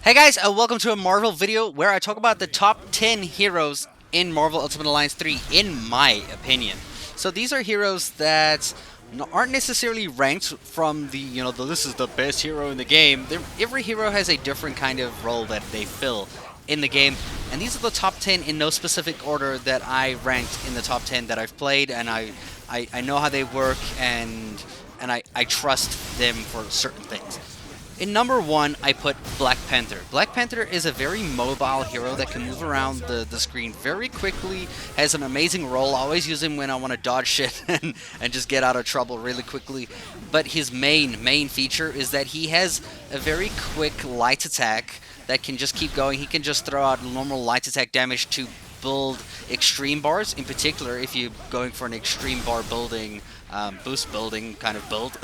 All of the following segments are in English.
Hey guys, welcome to a Marvel video where I talk about the top 10 heroes in Marvel Ultimate Alliance 3, in my opinion. So these are heroes that aren't necessarily ranked from this is the best hero in the game. Every hero has a different kind of role that they fill in the game, and these are the top 10 in no specific order that I ranked in the top 10 that I've played, and I know how they work, and I trust them for certain things. In number one, I put Black Panther. Black Panther is a very mobile hero that can move around the screen very quickly, has an amazing role. I always use him when I want to dodge shit and just get out of trouble really quickly. But his main feature is that he has a very quick light attack that can just keep going. He can just throw out normal light attack damage to build extreme bars. In particular, if you're going for an extreme bar building, boost building kind of build.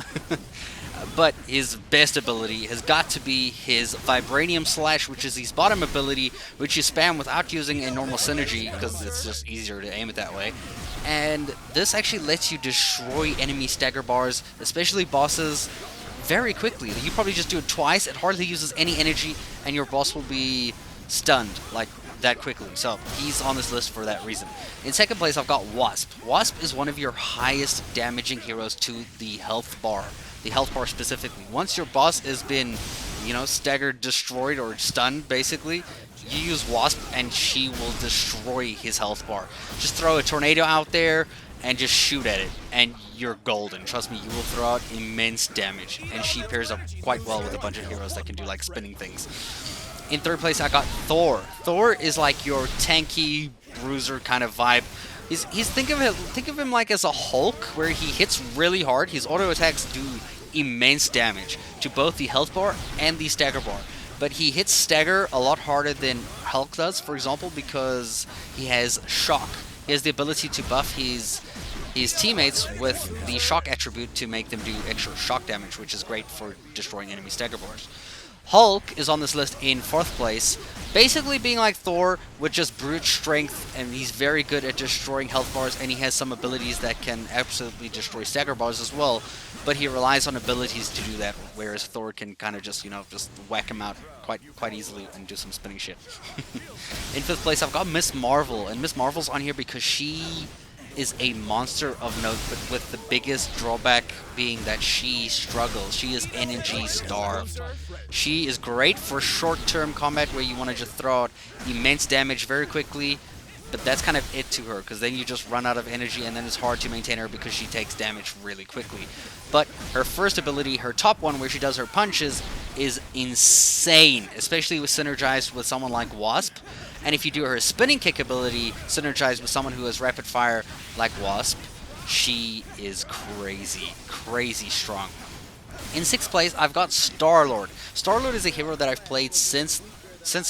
But his best ability has got to be his Vibranium Slash, which is his bottom ability, which you spam without using a normal synergy, because it's just easier to aim it that way. And this actually lets you destroy enemy stagger bars, especially bosses, very quickly. You probably just do it twice, it hardly uses any energy, and your boss will be stunned, like, that quickly. So he's on this list for that reason. In second place, I've got Wasp. Wasp is one of your highest damaging heroes to the health bar. The health bar specifically. Once your boss has been, staggered, destroyed, or stunned, basically, you use Wasp and she will destroy his health bar. Just throw a tornado out there and just shoot at it, and you're golden. Trust me, you will throw out immense damage, and she pairs up quite well with a bunch of heroes that can do, like, spinning things. In third place, I got Thor. Thor is like your tanky bruiser kind of vibe. Think of him like as a Hulk, where he hits really hard. His auto attacks do immense damage to both the health bar and the stagger bar. But he hits stagger a lot harder than Hulk does, for example, because he has shock. He has the ability to buff his teammates with the shock attribute to make them do extra shock damage, which is great for destroying enemy stagger bars. Hulk is on this list in fourth place, basically being like Thor with just brute strength, and he's very good at destroying health bars, and he has some abilities that can absolutely destroy stagger bars as well, but he relies on abilities to do that, whereas Thor can kind of just whack him out quite easily and do some spinning shit. In fifth place, I've got Miss Marvel, and Miss Marvel's on here because she is a monster of note, but with the biggest drawback being that she struggles. She is energy starved. She is great for short-term combat where you want to just throw out immense damage very quickly, but that's kind of it to her, because then you just run out of energy, and then it's hard to maintain her because she takes damage really quickly. But her first ability, her top one, where she does her punches, is insane, especially with synergized with someone like Wasp. And if you do her spinning kick ability, synergized with someone who has rapid fire like Wasp, she is crazy strong. In sixth place, I've got Starlord. Starlord is a hero that I've played since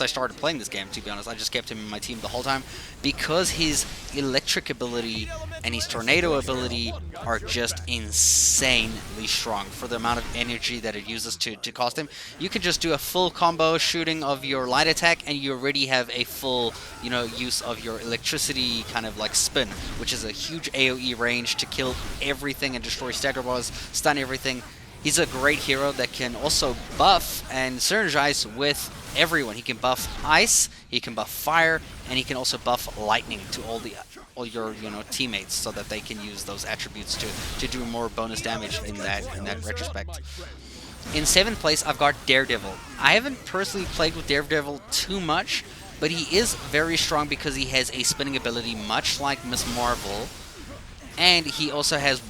I started playing this game, to be honest. I just kept him in my team the whole time because his electric ability and his tornado ability are just insanely strong for the amount of energy that it uses to cost him. You can just do a full combo shooting of your light attack, and you already have a full, use of your electricity kind of like spin, which is a huge AoE range to kill everything and destroy stagger bars, stun everything. He's a great hero that can also buff and synergize with everyone. He can buff ice, he can buff fire, and he can also buff lightning to all your teammates, so that they can use those attributes to do more bonus damage in that retrospect. In seventh place, I've got Daredevil. I haven't personally played with Daredevil too much, but he is very strong because he has a spinning ability much like Miss Marvel, and he also has,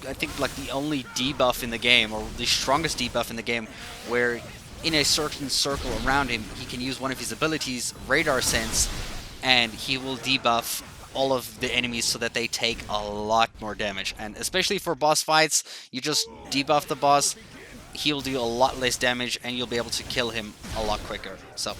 I think, like the only debuff in the game, or the strongest debuff in the game, where in a certain circle around him, he can use one of his abilities, Radar Sense, and he will debuff all of the enemies so that they take a lot more damage. And especially for boss fights, you just debuff the boss, he'll do a lot less damage, and you'll be able to kill him a lot quicker. So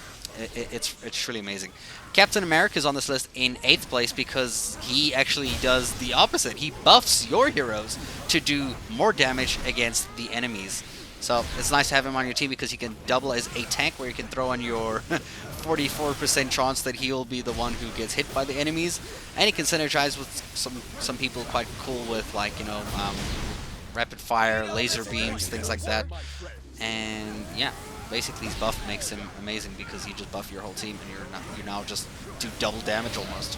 it's truly amazing. Captain America is on this list in 8th place because he actually does the opposite. He buffs your heroes to do more damage against the enemies. So it's nice to have him on your team because he can double as a tank, where you can throw on your 44% chance that he'll be the one who gets hit by the enemies, and he can synergize with some people quite cool with, like, rapid fire, laser beams, things like that. And yeah, basically his buff makes him amazing because you just buff your whole team and you now just do double damage almost.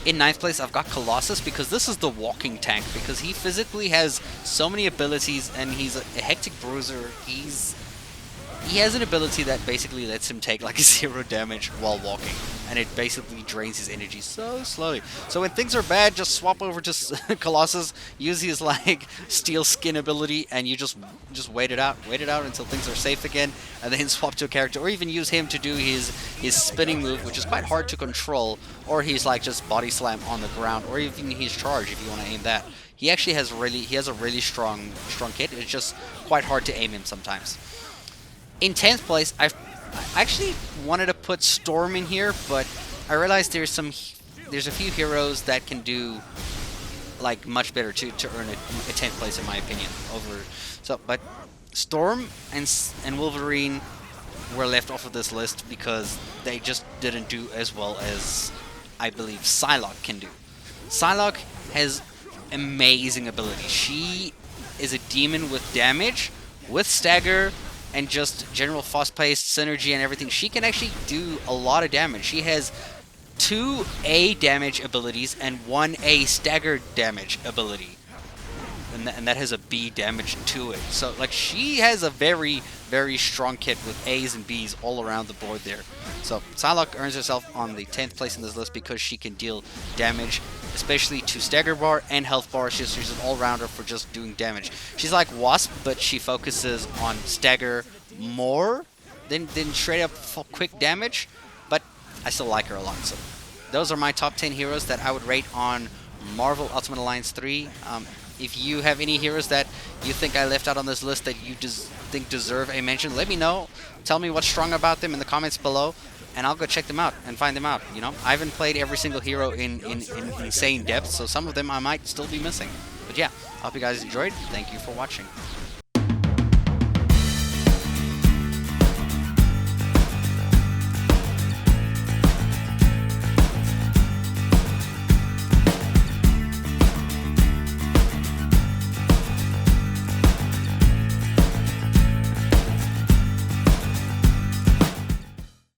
In 9th place, I've got Colossus because this is the walking tank because he physically has so many abilities and he's a hectic bruiser. He has an ability that basically lets him take like 0 damage while walking, and it basically drains his energy so slowly. So when things are bad, just swap over to Colossus, use his like steel skin ability, and you just wait it out until things are safe again, and then swap to a character, or even use him to do his spinning move, which is quite hard to control, or he's like just body slam on the ground, or even his charge if you want to aim that. He actually has a really strong kit. It's just quite hard to aim him sometimes. In 10th place, I actually wanted to put Storm in here, but I realized there's a few heroes that can do like much better to earn a 10th place in my opinion. But Storm and Wolverine were left off of this list because they just didn't do as well as I believe Psylocke can do. Psylocke has amazing ability. She is a demon with damage, with stagger, and just general fast-paced synergy and everything. She can actually do a lot of damage. She has 2 A damage abilities and 1 A staggered damage ability. And that has a B damage to it. So, like, she has a very, very strong kit with A's and B's all around the board there. So, Psylocke earns herself on the 10th place in this list because she can deal damage, especially to stagger bar and health bar. She's an all-rounder for just doing damage. She's like Wasp, but she focuses on stagger more than straight up quick damage. But I still like her a lot. So, those are my top 10 heroes that I would rate on Marvel Ultimate Alliance 3. If you have any heroes that you think I left out on this list that you think deserve a mention, let me know. Tell me what's strong about them in the comments below, and I'll go check them out and find them out. You know, I haven't played every single hero in insane depth, so some of them I might still be missing. But yeah, I hope you guys enjoyed. Thank you for watching.